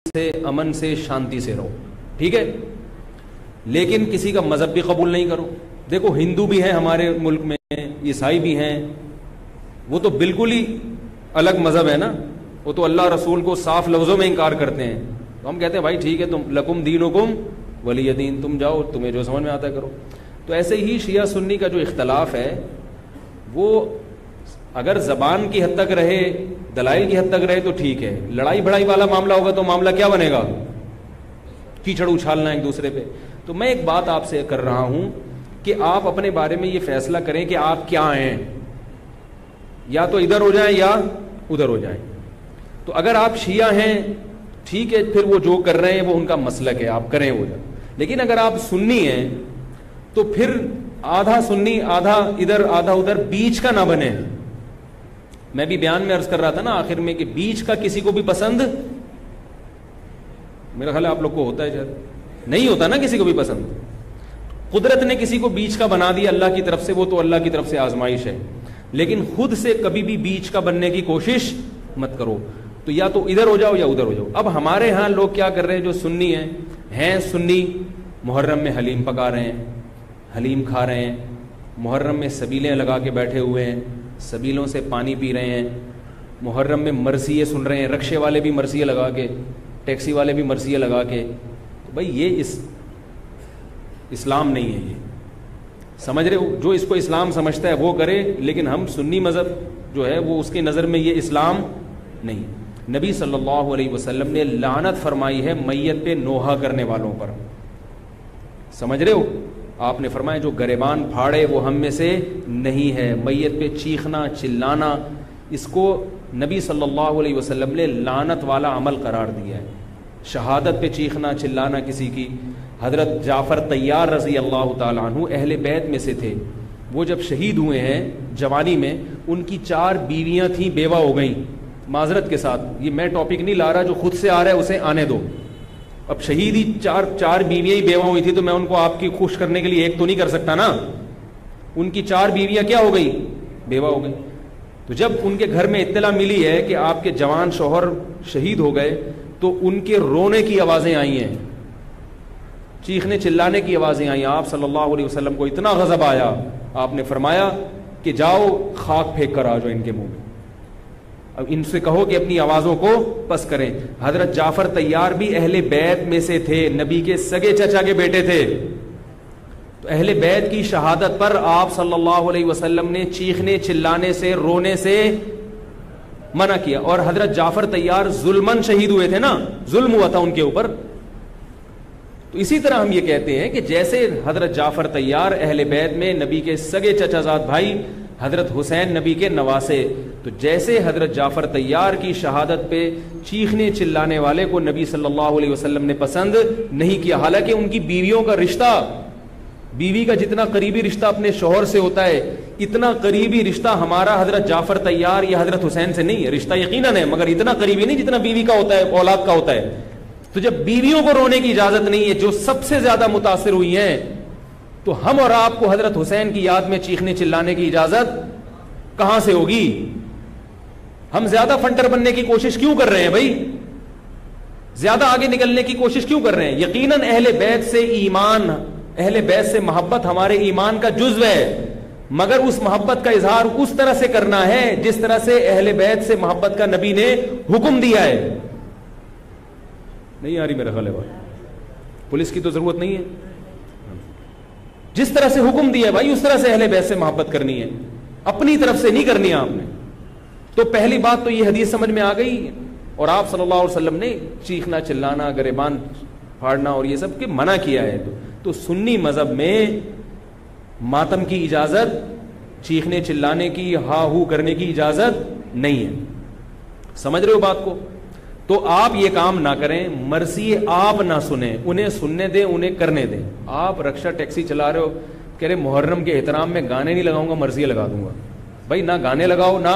سے, امن سے, شانتی سے رہو, ٹھیک ہے, لیکن کسی کا مذہب بھی قبول نہیں کرو. دیکھو ہندو بھی ہیں ہمارے ملک میں, عیسائی بھی ہیں, وہ تو بالکل ہی الگ مذہب ہے نا, وہ تو اللہ رسول کو صاف لفظوں میں انکار کرتے ہیں. تو ہم کہتے ہیں بھائی ٹھیک ہے, تم لکم دینکم ولی دین, تم جاؤ, تمہیں جو سمجھ میں آتا ہے کرو. تو ایسے ہی شیعہ سنی کا جو اختلاف ہے وہ اگر زبان کی حد تک رہے, دلائل کی حد تک رہے تو ٹھیک ہے. لڑائی بڑائی والا معاملہ ہوگا تو معاملہ کیا بنے گا, کیچڑ اچھالنا ایک دوسرے پہ. تو میں ایک بات آپ سے کر رہا ہوں کہ آپ اپنے بارے میں یہ فیصلہ کریں کہ آپ کیا ہیں, یا تو ادھر ہو جائیں یا ادھر ہو جائیں. تو اگر آپ شیعہ ہیں ٹھیک ہے, پھر وہ جو کر رہے ہیں وہ ان کا مسلک ہے, آپ کریں وہ جائیں. لیکن اگر آپ سنی ہیں تو پھر آدھا سنی آدھا ادھر آدھا ادھر, بیچ کا نہ بنے. میں بھی بیان میں عرض کر رہا تھا نا آخر میں کہ بیچ کا کسی کو بھی پسند, میرا خیال ہے آپ لوگ کو ہوتا ہے, شاید نہیں ہوتا نا کسی کو بھی پسند. قدرت نے کسی کو بیچ کا بنا دیا اللہ کی طرف سے, وہ تو اللہ کی طرف سے آزمائش ہے, لیکن خود سے کبھی بھی بیچ کا بننے کی کوشش مت کرو. تو یا تو ادھر ہو جاؤ یا ادھر ہو جاؤ. اب ہمارے ہاں لوگ کیا کر رہے ہیں, جو سنی ہیں سنی, محرم میں حلیم پکا رہے ہیں, حلیم کھا رہے ہیں, محرم میں سبیلیں لگا کے بیٹھے ہوئے ہیں, سبیلوں سے پانی پی رہے ہیں, محرم میں مرثیے سن رہے ہیں, رکشے والے بھی مرثیے لگا کے, ٹیکسی والے بھی مرثیے لگا کے. تو بھائی یہ اسلام نہیں ہے, یہ سمجھ رہے ہو. جو اس کو اسلام سمجھتا ہے وہ کرے, لیکن ہم سنی مذہب جو ہے وہ اس کی نظر میں یہ اسلام نہیں. نبی صلی اللہ علیہ وسلم نے لعنت فرمائی ہے میت پہ نوحہ کرنے والوں پر, سمجھ رہے ہو. آپ نے فرمایا جو گریبان پھاڑے وہ ہم میں سے نہیں ہے. میت پہ چیخنا چلانا, اس کو نبی صلی اللہ علیہ وسلم نے لعنت والا عمل قرار دیا ہے. شہادت پہ چیخنا چلانا کسی کی. حضرت جعفر طیار رضی اللہ تعالیٰ عنہ اہل بیت میں سے تھے, وہ جب شہید ہوئے ہیں جوانی میں, ان کی 4 بیویاں تھیں, بیوہ ہو گئیں. معذرت کے ساتھ یہ میں ٹاپک نہیں لا رہا, جو خود سے آ رہا ہے اسے آنے دو. اب شہید ہی 4 بیویاں ہی بیوہ ہوئی تھی, تو میں ان کو آپ کی خوش کرنے کے لیے ایک تو نہیں کر سکتا نا. ان کی 4 بیویاں کیا ہو گئی, بیوہ ہو گئی. تو جب ان کے گھر میں اطلاع ملی ہے کہ آپ کے جوان شوہر شہید ہو گئے, تو ان کے رونے کی آوازیں آئی ہیں, چیخنے چلانے کی آوازیں آئی. آپ صلی اللہ علیہ وسلم کو اتنا غضب آیا, آپ نے فرمایا کہ جاؤ خاک پھینک کر آ جاؤ ان کے منہ میں, اب ان سے کہو کہ اپنی آوازوں کو پس کریں. حضرت جعفر طیار بھی اہل بیت میں سے تھے, نبی کے سگے چچا کے بیٹے تھے. تو اہل بیت کی شہادت پر آپ صلی اللہ علیہ وسلم نے چیخنے چلانے سے, رونے سے منع کیا. اور حضرت جعفر طیار ظلمن شہید ہوئے تھے نا, ظلم ہوا تھا ان کے اوپر. تو اسی طرح ہم یہ کہتے ہیں کہ جیسے حضرت جعفر طیار اہل بیت میں نبی کے سگے چچا زاد بھائی, حضرت حسین نبی کے نواسے, تو جیسے حضرت جعفر طیار کی شہادت پہ چیخنے چلانے والے کو نبی صلی اللہ علیہ وسلم نے پسند نہیں کیا. حالانکہ ان کی بیویوں کا رشتہ, بیوی کا جتنا قریبی رشتہ اپنے شوہر سے ہوتا ہے, اتنا قریبی رشتہ ہمارا حضرت جعفر طیار یا حضرت حسین سے نہیں ہے. رشتہ یقیناً ہے, مگر اتنا قریبی نہیں جتنا بیوی کا ہوتا ہے, اولاد کا ہوتا ہے. تو جب بیویوں کو رونے کی اجازت نہیں ہے, جو سب سے زیادہ متاثر ہوئی ہیں, تو ہم اور آپ کو حضرت حسین کی یاد میں چیخنے چلانے کی اجازت کہاں سے ہوگی؟ ہم زیادہ فنٹر بننے کی کوشش کیوں کر رہے ہیں بھائی, زیادہ آگے نکلنے کی کوشش کیوں کر رہے ہیں؟ یقیناً اہل بیت سے ایمان, اہل بیت سے محبت ہمارے ایمان کا جزو ہے, مگر اس محبت کا اظہار اس طرح سے کرنا ہے جس طرح سے اہل بیت سے محبت کا نبی نے حکم دیا ہے. نہیں آ رہی میرا خیال ہے بات, پولیس کی تو ضرورت نہیں ہے. جس طرح سے حکم دیا ہے بھائی اس طرح سے اہل بیت سے محبت کرنی ہے, اپنی طرف سے نہیں کرنی ہے آپ نے. تو پہلی بات تو یہ حدیث سمجھ میں آ گئی, اور آپ صلی اللہ علیہ وسلم نے چیخنا چلانا, گریبان پھاڑنا اور یہ سب کے منع کیا ہے. تو سنی مذہب میں ماتم کی اجازت, چیخنے چلانے کی, ہا ہو کرنے کی اجازت نہیں ہے. سمجھ رہے ہو بات کو؟ تو آپ یہ کام نہ کریں, مرثیے آپ نہ سنیں, انہیں سننے دیں, انہیں کرنے دیں. آپ رکشہ ٹیکسی چلا رہے ہو, کہہ رہے محرم کے احترام میں گانے نہیں لگاؤں گا, مرثیے لگا دوں گا. بھائی نہ گانے لگاؤ نہ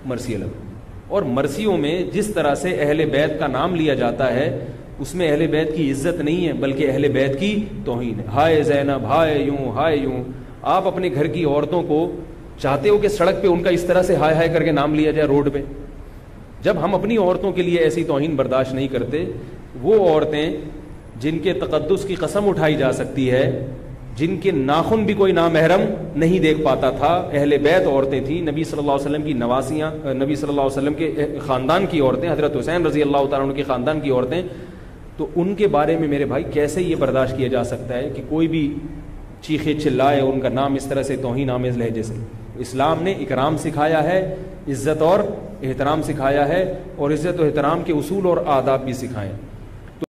مرثیے لگاؤ. اور مرثیوں میں جس طرح سے اہل بیت کا نام لیا جاتا ہے, اس میں اہل بیت کی عزت نہیں ہے بلکہ اہل بیت کی توہین ہے. ہائے زینب, ہائے یوں, ہائے یوں. آپ اپنے گھر کی عورتوں کو چاہتے ہو کہ سڑک پہ ان کا اس طرح سے ہائے ہائے کر کے نام لیا جائے روڈ پہ؟ جب ہم اپنی عورتوں کے لیے ایسی توہین برداشت نہیں کرتے، وہ عورتیں جن کے تقدس کی قسم اٹھائی جا سکتی ہے، جن کے ناخن بھی کوئی نامحرم نہیں دیکھ پاتا تھا، اہل بیت عورتیں تھیں، نبی صلی اللہ علیہ وسلم کی نواسیاں، نبی صلی اللہ علیہ وسلم کے خاندان کی عورتیں، حضرت حسین رضی اللہ تعالیٰ عنہ کے خاندان کی عورتیں، تو ان کے بارے میں میرے بھائی کیسے یہ برداشت کیا جا سکتا ہے کہ کوئی بھی چیخے چلائے اور ان کا نام اس طرح سے توہین آمیز لہجے سے؟ اسلام نے اکرام سکھایا ہے، عزت اور احترام سکھایا ہے، اور عزت و احترام کے اصول اور آداب بھی سکھائے ہیں۔